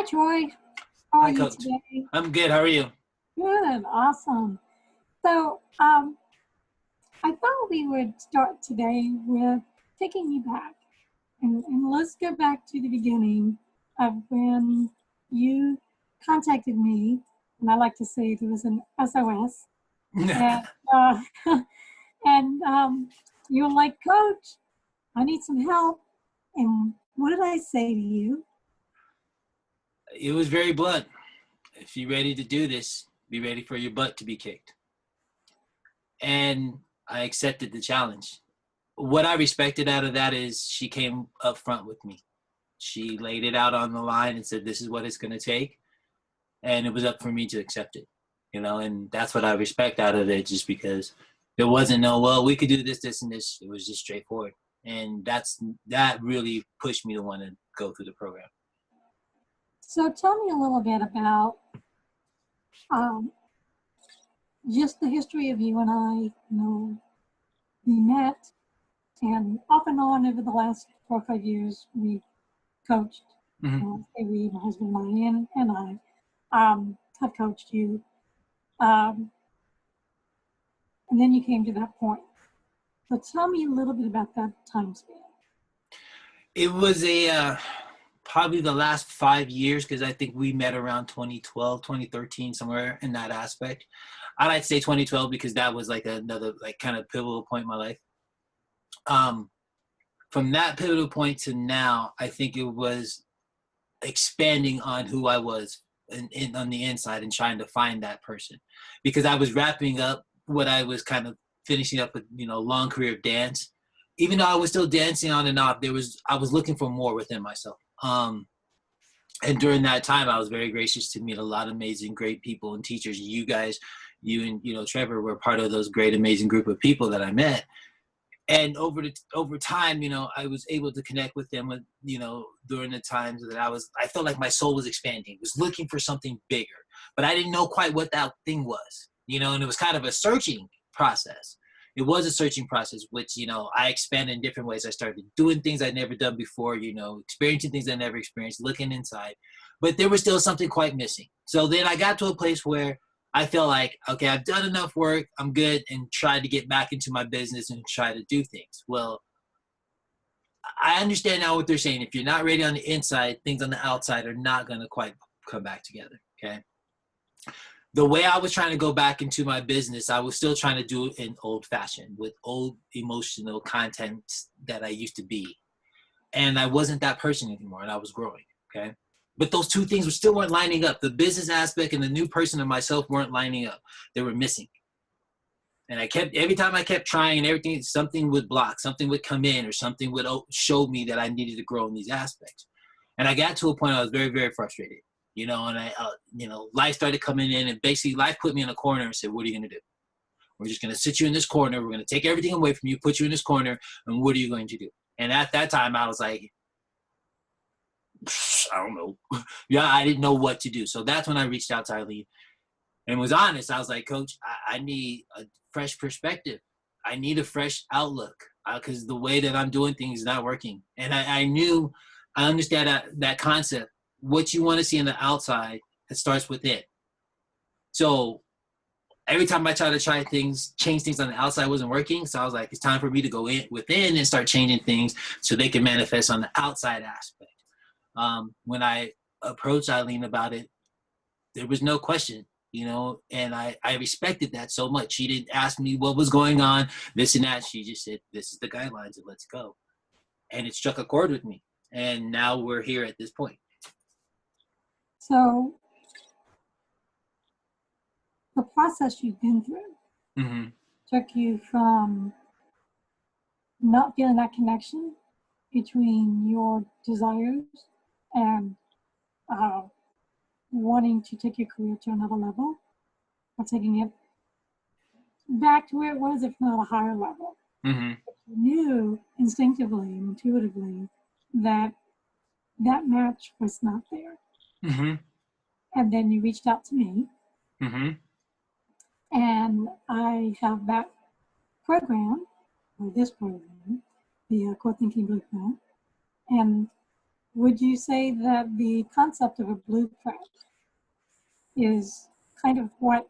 Hi, Troy. How are Hi, you Coach. today? I'm good. How are you? Good, awesome. So, I thought we would start today with taking you back. And let's go back to the beginning of when you contacted me. And I like to say it was an SOS. And, uh, and you were like, Coach, I need some help. And what did I say to you? It was very blunt. If you're ready to do this, be ready for your butt to be kicked. And I accepted the challenge. What I respected out of that is she came up front with me. She laid it out on the line and said, this is what it's going to take. And it was up for me to accept it, and that's what I respect out of it, just because there wasn't no, well, we could do this, this, and this. It was just straightforward. And that really pushed me to want to go through the program. So tell me a little bit about um, just the history of you and I. We met, and off and on over the last 4 or 5 years, we coached. Mm-hmm. My husband and I have coached you. Um, and then you came to that point. So tell me a little bit about that time span. It was probably the last 5 years, because I think we met around 2012, 2013, somewhere in that aspect. I like to say 2012 because that was like another kind of pivotal point in my life. From that pivotal point to now, I think it was expanding on who I was on the inside and trying to find that person, because I was wrapping up what I was kind of finishing up with, long career of dance. Even though I was still dancing on and off, I was looking for more within myself. And during that time, I was very gracious to meet a lot of amazing, great people and teachers. You guys, you and Trevor were part of those great, amazing group of people that I met. And over time, I was able to connect with them with, during the times that I felt like my soul was expanding, was looking for something bigger, but I didn't know quite what that thing was, and it was kind of a searching process. It was a searching process, which, I expanded in different ways. I started doing things I'd never done before, experiencing things I never experienced, looking inside, but there was still something quite missing. So then I got to a place where I felt like, okay, I've done enough work, I'm good, and tried to get back into my business and try to do things. Well, I understand now what they're saying. If you're not ready on the inside, things on the outside are not going to quite come back together, okay? The way I was trying to go back into my business, I was still trying to do it in old fashion with old emotional content that I used to be. And I wasn't that person anymore, and I was growing, okay? But those two things still weren't lining up. The business aspect and the new person of myself weren't lining up. They were missing. And every time I kept trying and everything, something would block, something would come in, or something would show me that I needed to grow in these aspects. And I got to a point I was very, very frustrated, and life started coming in, and basically life put me in a corner and said, what are you going to do? We're just going to sit you in this corner. We're going to take everything away from you, put you in this corner, and what are you going to do? And at that time, I was like, I don't know. Yeah, I didn't know what to do. So that's when I reached out to Eileen and was honest. I was like, Coach, I need a fresh perspective. I need a fresh outlook, because the way that I'm doing things is not working. And I understand that concept. What you want to see on the outside, it starts within. So every time I tried to change things on the outside wasn't working. So I was like, it's time for me to go within and start changing things so they can manifest on the outside aspect. When I approached Eileen about it, there was no question, and I respected that so much. She didn't ask me what was going on, this and that. She just said, this is the guidelines and let's go. And it struck a chord with me. And now we're here at this point. So the process you've been through took you from not feeling that connection between your desires and wanting to take your career to another level, or taking it back to where it was, if not a higher level. Mm-hmm. You knew instinctively and intuitively that that match was not there. Mm-hmm. And then you reached out to me. Mm-hmm. And I have that program, or this program, the Core Thinking Blueprint. And would you say that the concept of a blueprint is kind of what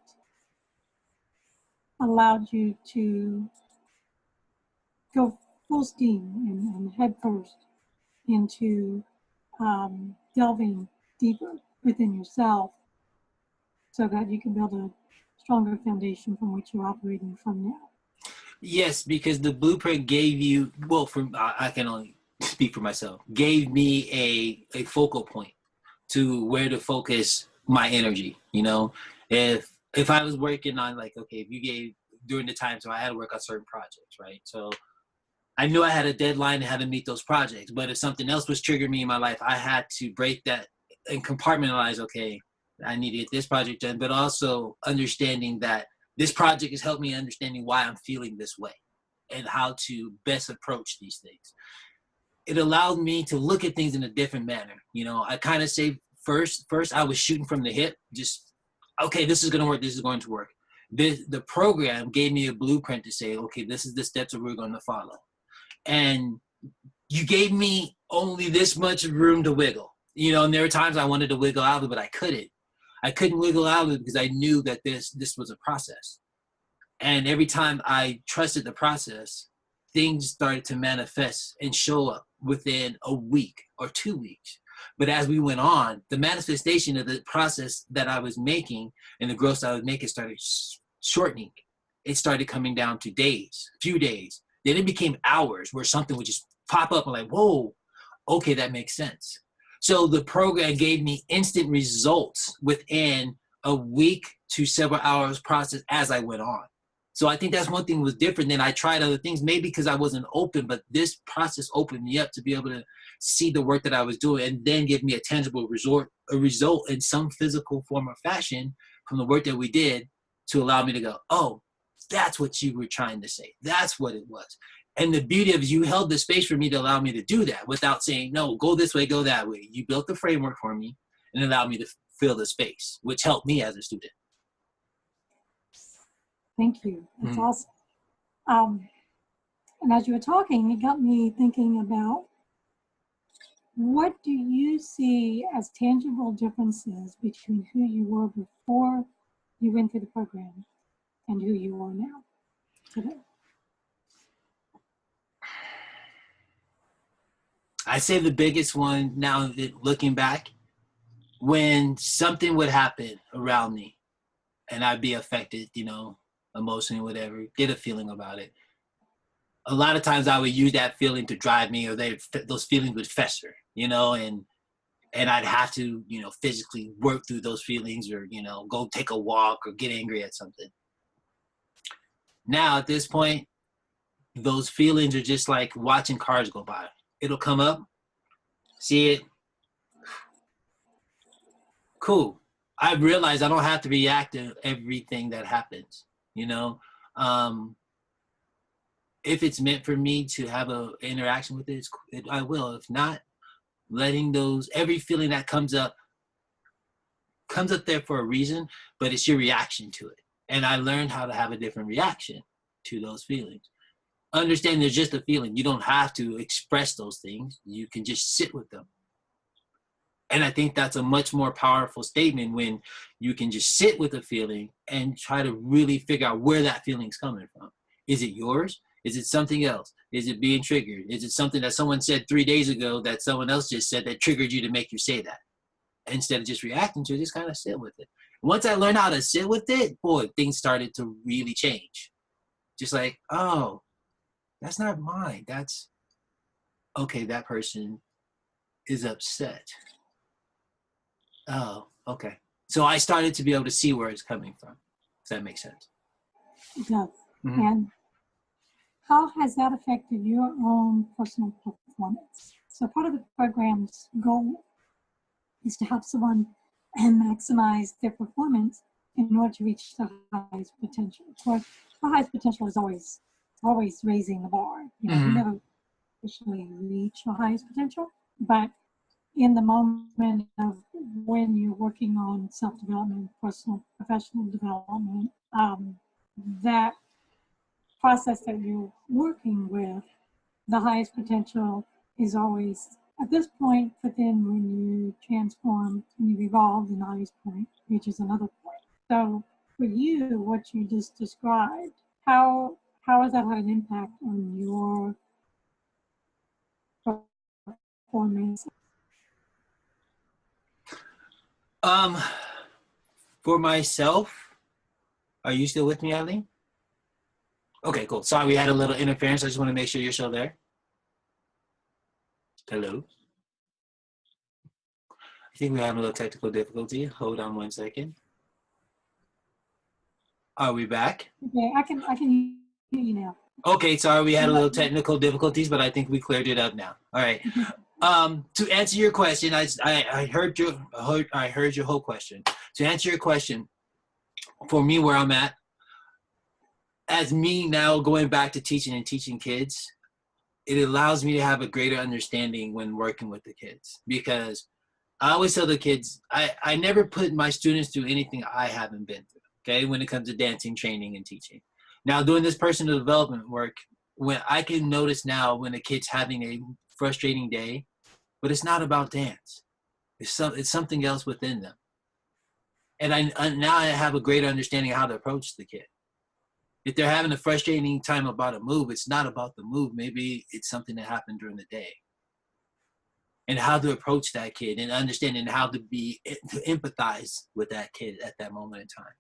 allowed you to go full steam and head first into delving deeper within yourself so that you can build a stronger foundation from which you're operating from now? Yes, because the blueprint gave you, well, I can only speak for myself, gave me a focal point to where to focus my energy. You know, if I was working on, like, okay, if you gave during the time, so I had to work on certain projects, right? So I knew I had a deadline and had to meet those projects. But if something else was triggering me in my life, I had to break that and compartmentalize, okay, I need to get this project done, but also understanding that this project has helped me understanding why I'm feeling this way and how to best approach these things. It allowed me to look at things in a different manner. You know, I kind of say first I was shooting from the hip, just, okay, this is going to work. This is going to work. The program gave me a blueprint to say, okay, this is the steps that we're going to follow. And you gave me only this much room to wiggle. You know, and there were times I wanted to wiggle out of it, but I couldn't. I couldn't wiggle out of it because I knew that this was a process. And every time I trusted the process, things started to manifest and show up within a week or 2 weeks. But as we went on, the manifestation of the process that I was making and the growth I was making started shortening. It started coming down to days, few days. Then it became hours where something would just pop up and like, whoa, okay, that makes sense. So the program gave me instant results within a week to several hours process as I went on. So I think that's one thing was different than I tried other things, maybe because I wasn't open, but this process opened me up to be able to see the work that I was doing and then give me a tangible result in some physical form or fashion from the work that we did to allow me to go, oh, that's what you were trying to say. That's what it was. And the beauty of you held the space for me to allow me to do that without saying, no, go this way, go that way. You built the framework for me and allowed me to fill the space, which helped me as a student. Thank you. That's awesome. And as you were talking, it got me thinking about what do you see as tangible differences between who you were before you went through the program and who you are now today? I say the biggest one now, looking back, when something would happen around me and I'd be affected, you know, emotionally, whatever, get a feeling about it. A lot of times I would use that feeling to drive me, or those feelings would fester, you know, and I'd have to, you know, physically work through those feelings or, you know, go take a walk or get angry at something. Now, at this point, those feelings are just like watching cars go by. It'll come up, see it, cool. I realize I don't have to react to everything that happens, you know. If it's meant for me to have an interaction with it, I will. If not, letting every feeling that comes up there for a reason, but it's your reaction to it. And I learned how to have a different reaction to those feelings. Understand there's just a feeling. You don't have to express those things. You can just sit with them. And I think that's a much more powerful statement when you can just sit with a feeling and try to really figure out where that feeling's coming from. Is it yours? Is it something else? Is it being triggered? Is it something that someone said 3 days ago that someone else just said that triggered you to make you say that? Instead of just reacting to it, just kind of sit with it. Once I learned how to sit with it, boy, things started to really change. Just like, oh, that's not mine. That's, okay, that person is upset. Oh, okay. So I started to be able to see where it's coming from. Does that make sense? It does. Mm-hmm. And how has that affected your own personal performance? So part of the program's goal is to help someone maximize their performance in order to reach the highest potential. Of course, the highest potential is always raising the bar. You know, Mm-hmm. we never officially reach the highest potential, but in the moment of when you're working on self-development, personal, professional development, that process that you're working with, the highest potential is always at this point, but then when you transformed and you've evolved, and now this point reaches another point. So for you, what you just described, how has that had an impact on your performance? For myself, are you still with me, Eileen? Okay, cool. Sorry, we had a little interference. I just want to make sure you're still there. Hello. I think we're having a little technical difficulty. Hold on one second. Are we back? Okay, I can hear you now. Okay, sorry, we had a little technical difficulties, but I think we cleared it up now. All right. To answer your question, I heard your whole question. To answer your question, for me, where I'm at, as me now going back to teaching and teaching kids, it allows me to have a greater understanding when working with the kids, because I always tell the kids, I never put my students through anything I haven't been through, okay, when it comes to dancing, training, and teaching. Now, doing this personal development work, when I can notice now when a kid's having a frustrating day, but it's not about dance. It's something else within them. And now I have a greater understanding of how to approach the kid. If they're having a frustrating time about a move, it's not about the move. Maybe it's something that happened during the day. And how to approach that kid and understanding how to empathize with that kid at that moment in time.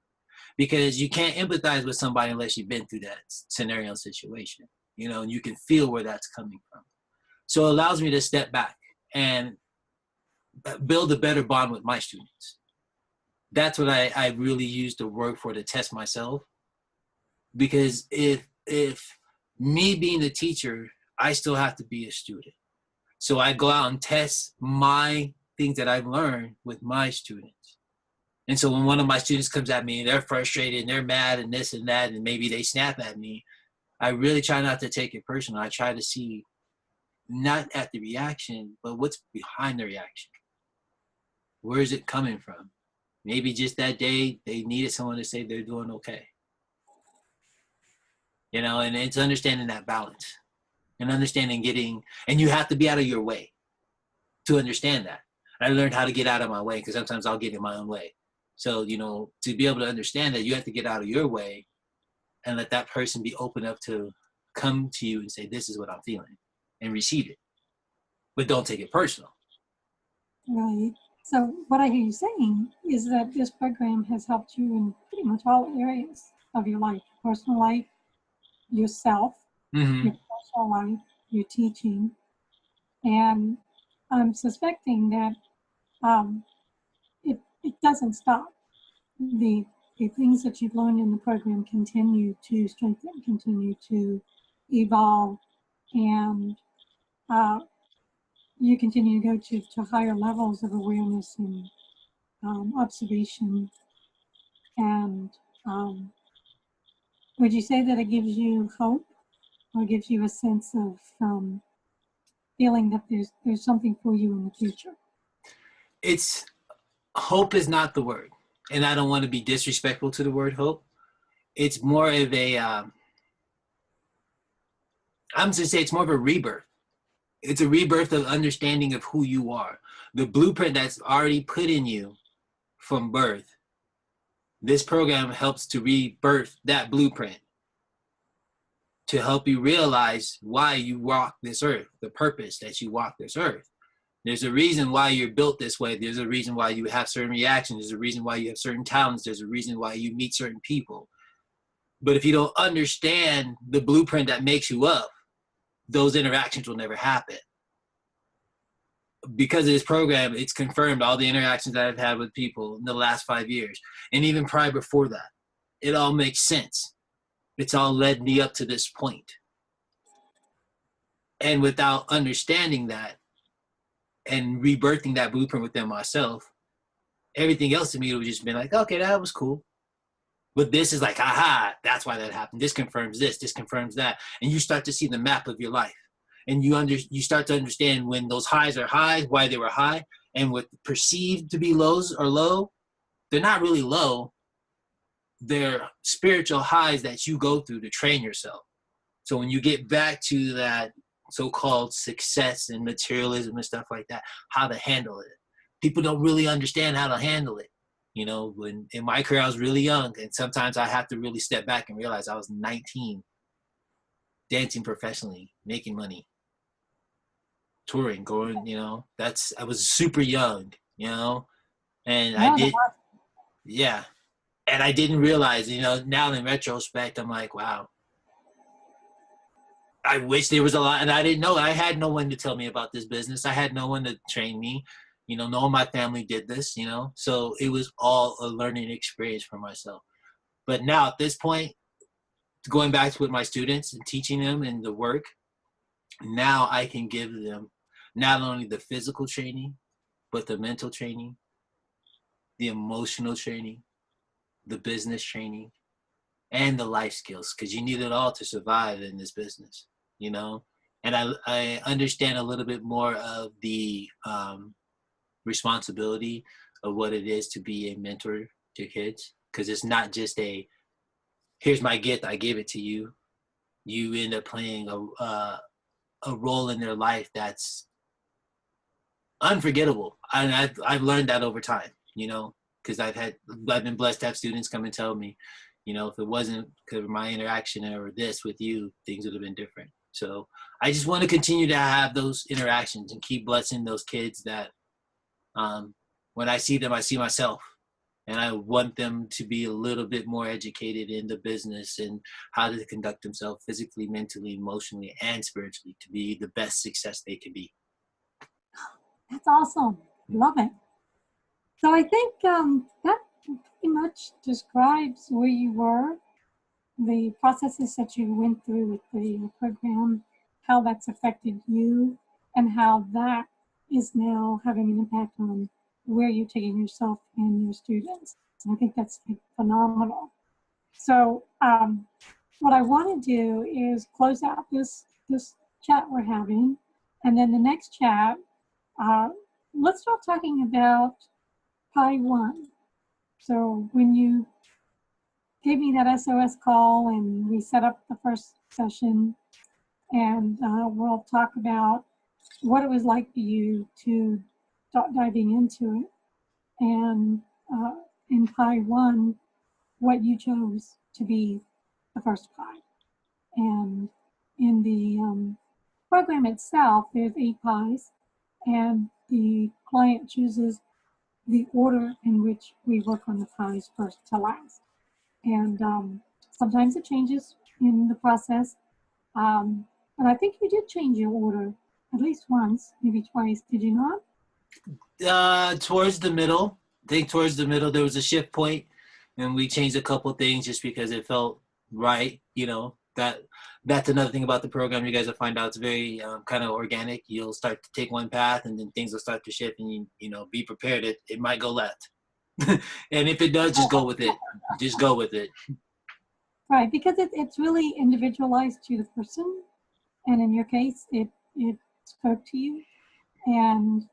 Because you can't empathize with somebody unless you've been through that scenario situation, and you can feel where that's coming from. So it allows me to step back and build a better bond with my students. That's what I really use the work for, to test myself. Because if me being the teacher, I still have to be a student. So I go out and test my things that I've learned with my students. And so when one of my students comes at me and they're frustrated and they're mad and this and that, and maybe they snap at me, I really try not to take it personal. I try to see not at the reaction, but what's behind the reaction. Where is it coming from? Maybe just that day they needed someone to say they're doing okay. And it's understanding that balance and understanding and you have to be out of your way to understand that. I learned how to get out of my way, because sometimes I'll get in my own way. So, to be able to understand that, you have to get out of your way and let that person be open up to come to you and say, this is what I'm feeling, and receive it. But don't take it personal. Right. So what I hear you saying is that this program has helped you in pretty much all areas of your life: personal life, yourself, Mm-hmm. your personal life, your teaching. And I'm suspecting that it doesn't stop. The things that you've learned in the program continue to strengthen, continue to evolve, and you continue to go to higher levels of awareness and observation. And would you say that it gives you hope, or gives you a sense of feeling that there's something for you in the future? Hope is not the word, and I don't want to be disrespectful to the word hope. It's more of I'm going to say it's more of a rebirth. It's a rebirth of understanding of who you are. The blueprint that's already put in you from birth. This program helps to rebirth that blueprint, to help you realize why you walk this earth, the purpose that you walk this earth. There's a reason why you're built this way. There's a reason why you have certain reactions. There's a reason why you have certain talents. There's a reason why you meet certain people. But if you don't understand the blueprint that makes you up, those interactions will never happen. Because of this program, it's confirmed all the interactions that I've had with people in the last 5 years, and even prior before that. It all makes sense. It's all led me up to this point. And without understanding that and rebirthing that blueprint within myself, everything else to me would just been like, okay, that was cool. But this is like, aha, that's why that happened. This confirms this confirms that. And you start to see the map of your life. And you start to understand when those highs are high, why they were high, and what perceived to be lows are low. They're not really low. They're spiritual highs that you go through to train yourself. So when you get back to that so-called success and materialism and stuff like that, how to handle it. People don't really understand how to handle it. You know, when in my career, I was really young, and sometimes I have to really step back and realize I was 19, dancing professionally, making money, touring, going, you know, I was super young, you know, and I did, yeah. And I didn't realize, you know, now in retrospect, I'm like, wow, I wish there was a lot, and I didn't know. I had no one to tell me about this business. I had no one to train me. You know, no one in my family did this, you know, so it was all a learning experience for myself. But now at this point, going back to with my students and teaching them and the work, now I can give them not only the physical training, but the mental training, the emotional training, the business training, and the life skills, because you need it all to survive in this business, you know. And I understand a little bit more of the responsibility of what it is to be a mentor to kids, because it's not just a here's my gift, I give it to you. You end up playing a role in their life that's unforgettable. And I've learned that over time, you know, because I've been blessed to have students come and tell me, you know, if it wasn't because of my interaction or this with you, things would have been different. So I just want to continue to have those interactions and keep blessing those kids that when I see them, I see myself. And I want them to be a little bit more educated in the business and how to conduct themselves physically, mentally, emotionally, and spiritually to be the best success they can be. That's awesome. Love it. So I think that pretty much describes where you were, the processes that you went through with the program, how that's affected you, and how that is now having an impact on where you're taking yourself and your students. And I think that's phenomenal. So what I want to do is close out this chat we're having, and then the next chat, let's start talking about Pi 1. So when you gave me that SOS call and we set up the first session, and we'll talk about what it was like for you to start diving into it, and in Pi 1, what you chose to be the first Pi. And in the program itself, there's 8 Pi's, and the client chooses the order in which we work on the Pi's first to last. And sometimes it changes in the process. But I think you did change your order at least once, maybe twice. Did you not? Towards the middle, I think towards the middle, there was a shift point, and we changed a couple things just because it felt right. You know, that's another thing about the program. You guys will find out it's very kind of organic. You'll start to take one path, and then things will start to shift, and you know, be prepared. It might go left. And if it does, just go with it. Just go with it. Right, because it's really individualized to the person. And in your case, it spoke to you. And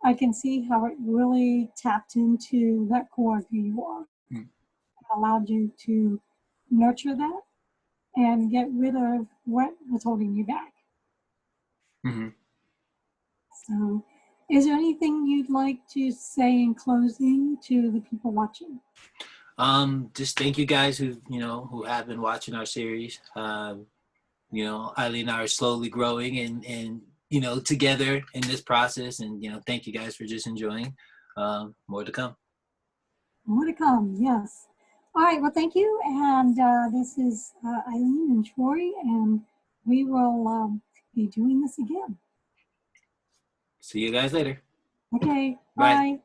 I can see how it really tapped into that core of who you are. It allowed you to nurture that and get rid of what was holding you back. Mm-hmm. So is there anything you'd like to say in closing to the people watching? Just thank you guys who have been watching our series. You know, Eileen and I are slowly growing and you know, together in this process, and you know, thank you guys for just enjoying. More to come. More to come, yes. All right, well, thank you. And this is Eileen and Troy, and we will be doing this again. See you guys later. Okay, Bye. bye.